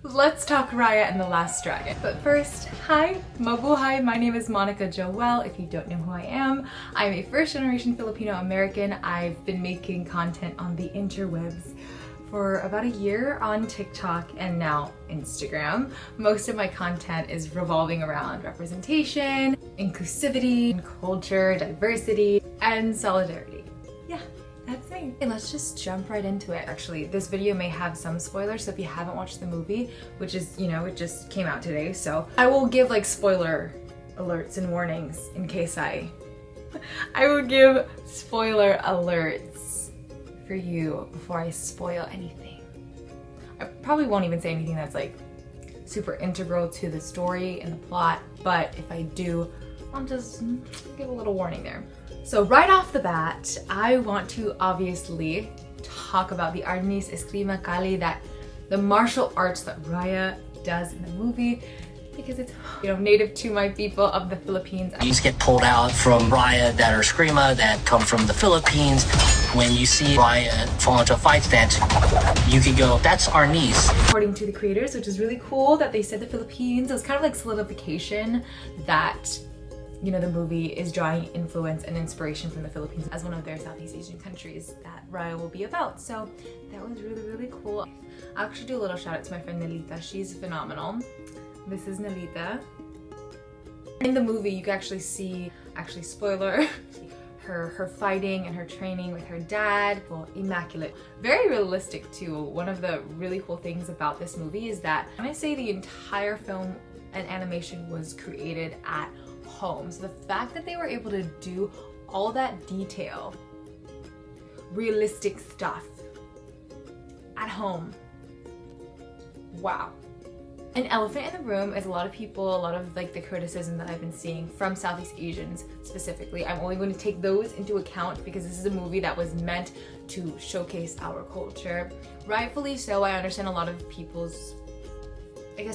Let's talk Raya and the Last Dragon. But first, hi, mabuhay, my name is Monica Joel. If you don't know who I am a first generation Filipino American. I've been making content on the interwebs for about a year on TikTok and now Instagram. Most of my content is revolving around representation, inclusivity, culture, diversity, and solidarity. Yeah. That's me. Okay, let's just jump right into it. Actually, this video may have some spoilers, so if you haven't watched the movie, which is, it just came out today, so I will give like spoiler alerts and warnings in case I will give spoiler alerts for you before I spoil anything. I probably won't even say anything that's like super integral to the story and the plot, but if I do, I'll just give a little warning there. So right off the bat, I want to obviously talk about the arnis eskrima kali, that the martial arts that Raya does in the movie, because it's native to my people of the Philippines. These get pulled out from Raya that are eskrima that come from the Philippines. When you see Raya fall into a fight stance, you can go, that's our niece. According to the creators, which is really cool that they said the Philippines, it was kind of like solidification that the movie is drawing influence and inspiration from the Philippines as one of their Southeast Asian countries that Raya will be about. So that was really, really cool. I'll actually do a little shout out to my friend Nalita. She's phenomenal. This is Nalita. In the movie, you can actually see, spoiler, her fighting and her training with her dad. Well, immaculate. Very realistic too. One of the really cool things about this movie is that when I say the entire film and animation was created at home. So the fact that they were able to do all that detail, realistic stuff at home. Wow. An elephant in the room is a lot of like the criticism that I've been seeing from Southeast Asians specifically. I'm only going to take those into account because this is a movie that was meant to showcase our culture. Rightfully so, I understand a lot of people's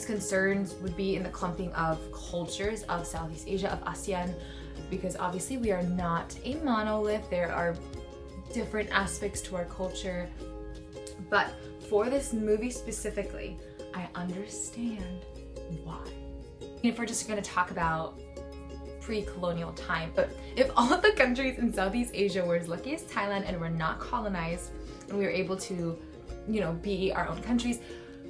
concerns would be in the clumping of cultures of Southeast Asia, of ASEAN, because obviously we are not a monolith. There are different aspects to our culture. But for this movie specifically, I understand why. If we're just going to talk about pre-colonial time, but if all of the countries in Southeast Asia were as lucky as Thailand and were not colonized and we were able to, be our own countries,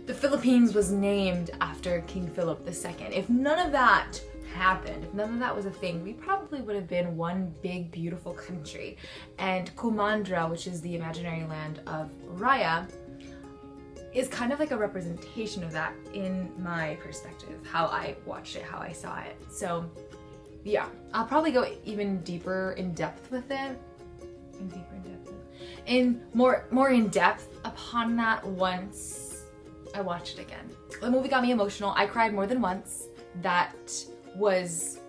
the Philippines was named after King Philip II. If none of that happened, if none of that was a thing, we probably would have been one big, beautiful country. And Kumandra, which is the imaginary land of Raya, is kind of like a representation of that in my perspective, how I watched it, how I saw it. So yeah, I'll probably go even deeper in depth with it. More in depth upon that once I watched it again. The movie got me emotional. I cried more than once. That was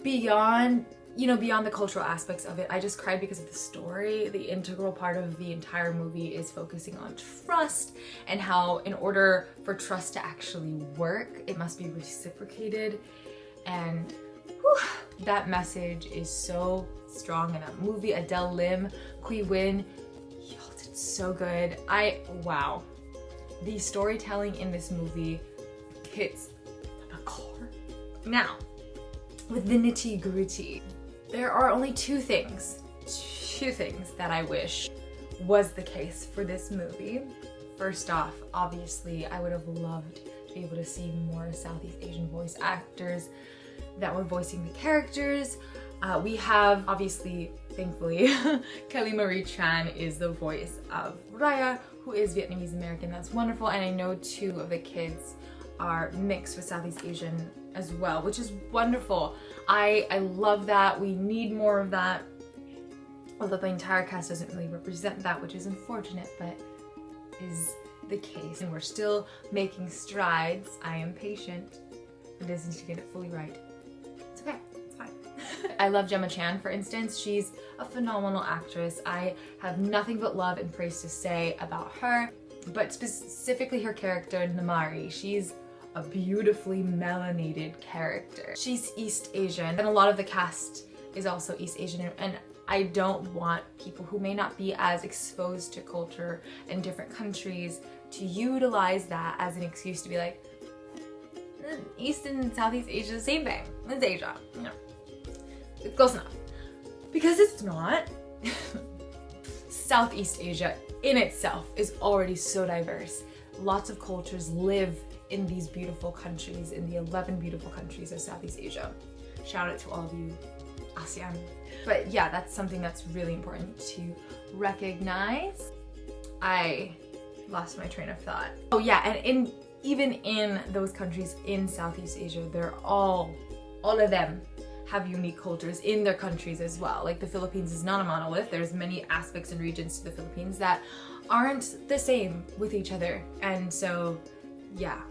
beyond the cultural aspects of it. I just cried because of the story. The integral part of the entire movie is focusing on trust and how in order for trust to actually work, it must be reciprocated. And that message is so strong in that movie. Adele Lim, Kui Win, y'all did so good. Wow. The storytelling in this movie hits the core. Now, with the nitty-gritty, there are only two things that I wish was the case for this movie. First off, obviously, I would have loved to be able to see more Southeast Asian voice actors that were voicing the characters. We have, obviously, thankfully, Kelly Marie Tran is the voice of Raya, who is Vietnamese American. That's wonderful. And I know 2 of the kids are mixed with Southeast Asian as well, which is wonderful. I love that. We need more of that. Although the entire cast doesn't really represent that, which is unfortunate, but is the case. And we're still making strides. I am patient for Disney to get it fully right. It's okay. It's fine. I love Gemma Chan, for instance. She's a phenomenal actress. I have nothing but love and praise to say about her, but specifically her character, Namari. She's a beautifully melanated character. She's East Asian, and a lot of the cast is also East Asian, and I don't want people who may not be as exposed to culture in different countries to utilize that as an excuse to be like, East and Southeast Asia is the same thing. It's Asia. You know, it's close enough. Because it's not. Southeast Asia in itself is already so diverse. Lots of cultures live in these beautiful countries, in the 11 beautiful countries of Southeast Asia. Shout out to all of you, ASEAN. But yeah, that's something that's really important to recognize. I lost my train of thought. Oh yeah, and even in those countries in Southeast Asia, they're all of them have unique cultures in their countries as well. Like the Philippines is not a monolith. There's many aspects and regions to the Philippines that aren't the same with each other. And so, yeah.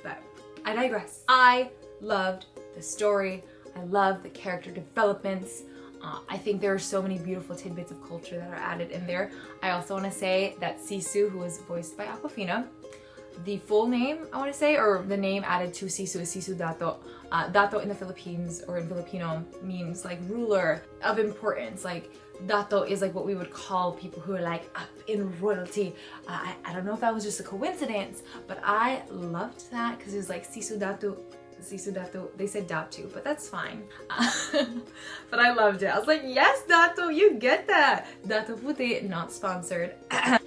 But I digress. I loved the story. I love the character developments. I think there are so many beautiful tidbits of culture that are added in there. I also want to say that Sisu, who was voiced by Aquafina, the full name, I want to say, or the name added to Sisu is Sisu Dato. Dato in the Philippines, or in Filipino, means like ruler of importance. Like Dato is like what we would call people who are like up in royalty. I don't know if that was just a coincidence, but I loved that because it was like Sisu Dato. Sisu Dato, they said Datu, but that's fine. But I loved it. I was like, yes, Dato, you get that. Dato Puti, not sponsored.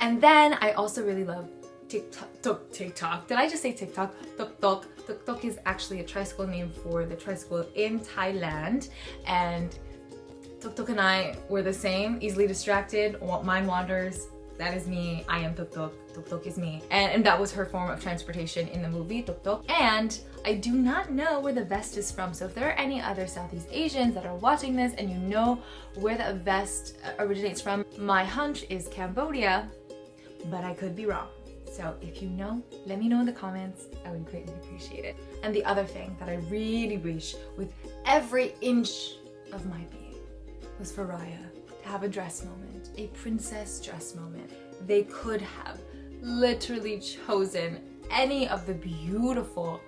And then I also really love TikTok. Did I just say TikTok? Tuk-tuk. Tuk-tuk is actually a tricycle name for the tricycle in Thailand. And Tuk-tuk and I were the same, easily distracted. Mind wanders. That is me. I am Tuk-tuk. Tuk-tuk is me. And that was her form of transportation in the movie, Tuk-tuk. And I do not know where the vest is from. So if there are any other Southeast Asians that are watching this and you know where the vest originates from, my hunch is Cambodia, but I could be wrong. So if you know, let me know in the comments. I would greatly appreciate it. And the other thing that I really wish with every inch of my being was for Raya to have a dress moment, a princess dress moment. They could have literally chosen any of the beautiful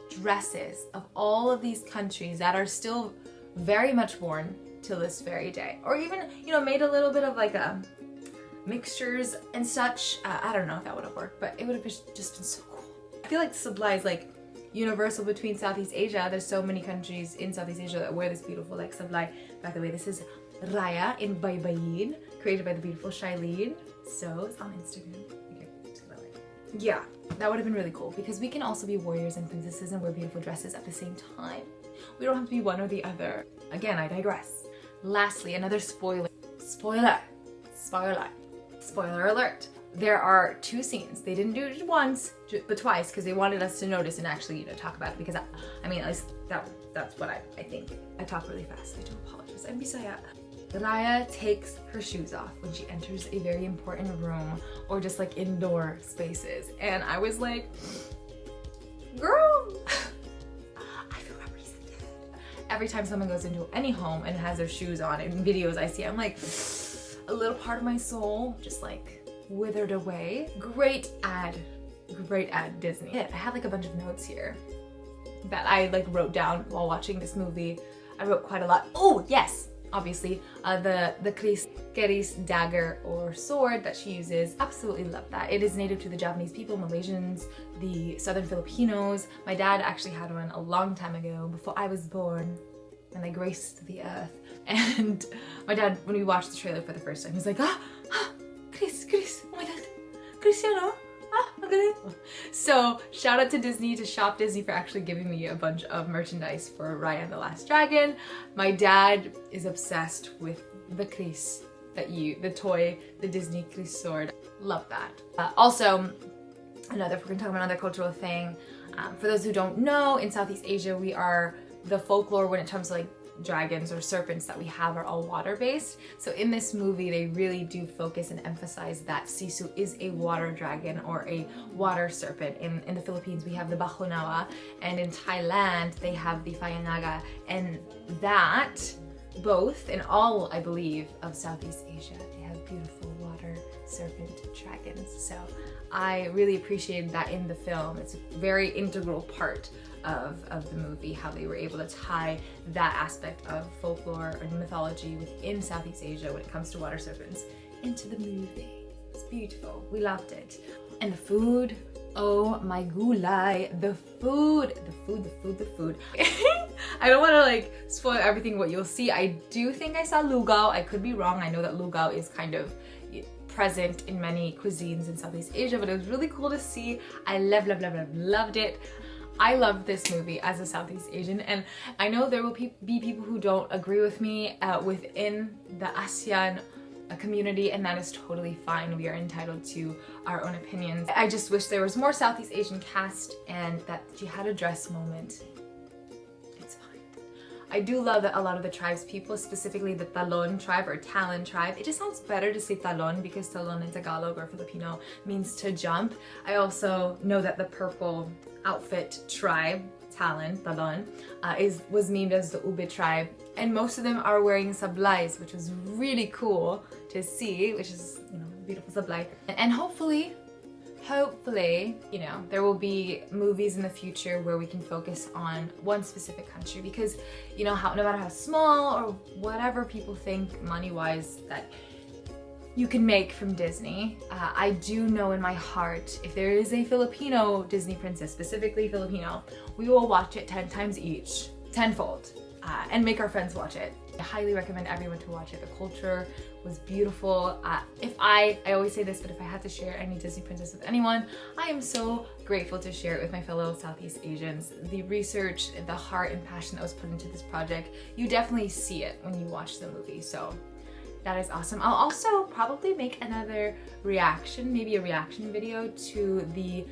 dresses of all of these countries that are still very much worn till this very day. Or even, you know, made a little bit of like a mixtures and such. I don't know if that would have worked, but it would have just been so cool. I feel like Sablai is like universal between Southeast Asia. There's so many countries in Southeast Asia that wear this beautiful like Sablai. By the way, this is Raya in Baybayin, created by the beautiful Shailene. So it's on Instagram. Okay, yeah, that would have been really cool because we can also be warriors and princesses and wear beautiful dresses at the same time. We don't have to be one or the other. Again, I digress. Lastly, another spoiler alert. There are two scenes. They didn't do it once, but twice because they wanted us to notice and actually, you know, talk about it because I mean, at least that's what I think. I talk really fast. I do apologize. I'm Bisaya. Raya takes her shoes off when she enters a very important room or just like indoor spaces. And I was like, girl, I feel represented. Every time someone goes into any home and has their shoes on, in videos I see, I'm like, a little part of my soul just like withered away. Great ad Disney. I have like a bunch of notes here that I like wrote down while watching this movie. I wrote quite a lot. Oh yes, obviously the Keris dagger or sword that she uses. Absolutely love that. It is native to the Japanese people, Malaysians, the southern Filipinos. My dad actually had one a long time ago before I was born and they graced the earth. And my dad, when we watched the trailer for the first time, he's like, Chris, oh my god, Cristiano, okay. So shout out to Disney, to Shop Disney, for actually giving me a bunch of merchandise for Raya and the Last Dragon. My dad is obsessed with the Chris the toy, the Disney Chris sword. Love that. Also, if we're gonna talk about another cultural thing, for those who don't know, in Southeast Asia, we are the folklore when it comes to like dragons or serpents that we have are all water-based. So in this movie, they really do focus and emphasize that Sisu is a water dragon or a water serpent. In the Philippines, we have the Bakunawa, and in Thailand, they have the Fayanaga. And that, both in all, I believe, of Southeast Asia, they have beautiful water serpent dragons. So I really appreciated that in the film. It's a very integral part of the movie, how they were able to tie that aspect of folklore and mythology within Southeast Asia when it comes to water serpents into the movie. It's beautiful. We loved it. And the food, oh my gulay, the food. I don't want to like spoil everything what you'll see. I do think I saw lugaw. I could be wrong. I know that lugaw is kind of present in many cuisines in Southeast Asia, but it was really cool to see. I loved it. I love this movie as a Southeast Asian, and I know there will be people who don't agree with me within the ASEAN community, and that is totally fine. We are entitled to our own opinions. I just wish there was more Southeast Asian cast and that she had a dress moment. It's fine. I do love that a lot of the tribes people, specifically the Talon tribe or Talon tribe, it just sounds better to say Talon because Talon in Tagalog or Filipino means to jump. I also know that the purple outfit tribe, Talon, was named as the Ube tribe, and most of them are wearing sablays, which was really cool to see, which is, you know, beautiful sablay. And hopefully, you know, there will be movies in the future where we can focus on one specific country, because, you know, no matter how small or whatever people think money-wise that you can make from Disney, I do know in my heart, if there is a Filipino Disney princess, specifically Filipino, we will watch it 10 times each, tenfold, and make our friends watch it. I highly recommend everyone to watch it. The culture was beautiful. I always say this, but if I had to share any Disney princess with anyone, I am so grateful to share it with my fellow Southeast Asians. The research, the heart and passion that was put into this project, you definitely see it when you watch the movie, so that is awesome. I'll also probably make another reaction, maybe a reaction video to the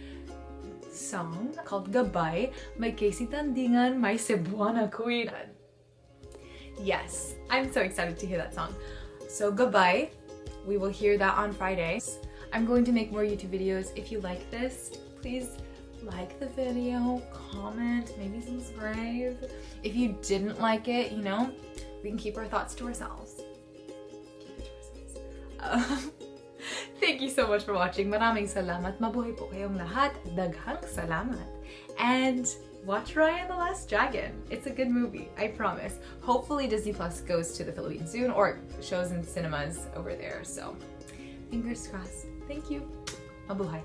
song called Gabay, May Casey Tandingan, May Cebuana Queen. Yes, I'm so excited to hear that song. So Gabay, we will hear that on Fridays. I'm going to make more YouTube videos. If you like this, please like the video, comment, maybe subscribe. If you didn't like it, you know, we can keep our thoughts to ourselves. Thank you so much for watching. Maraming salamat. Mabuhay po kayong lahat. Daghang salamat. And watch Raya and the Last Dragon. It's a good movie, I promise. Hopefully Disney Plus goes to the Philippines soon, or shows in cinemas over there. So fingers crossed. Thank you. Mabuhay.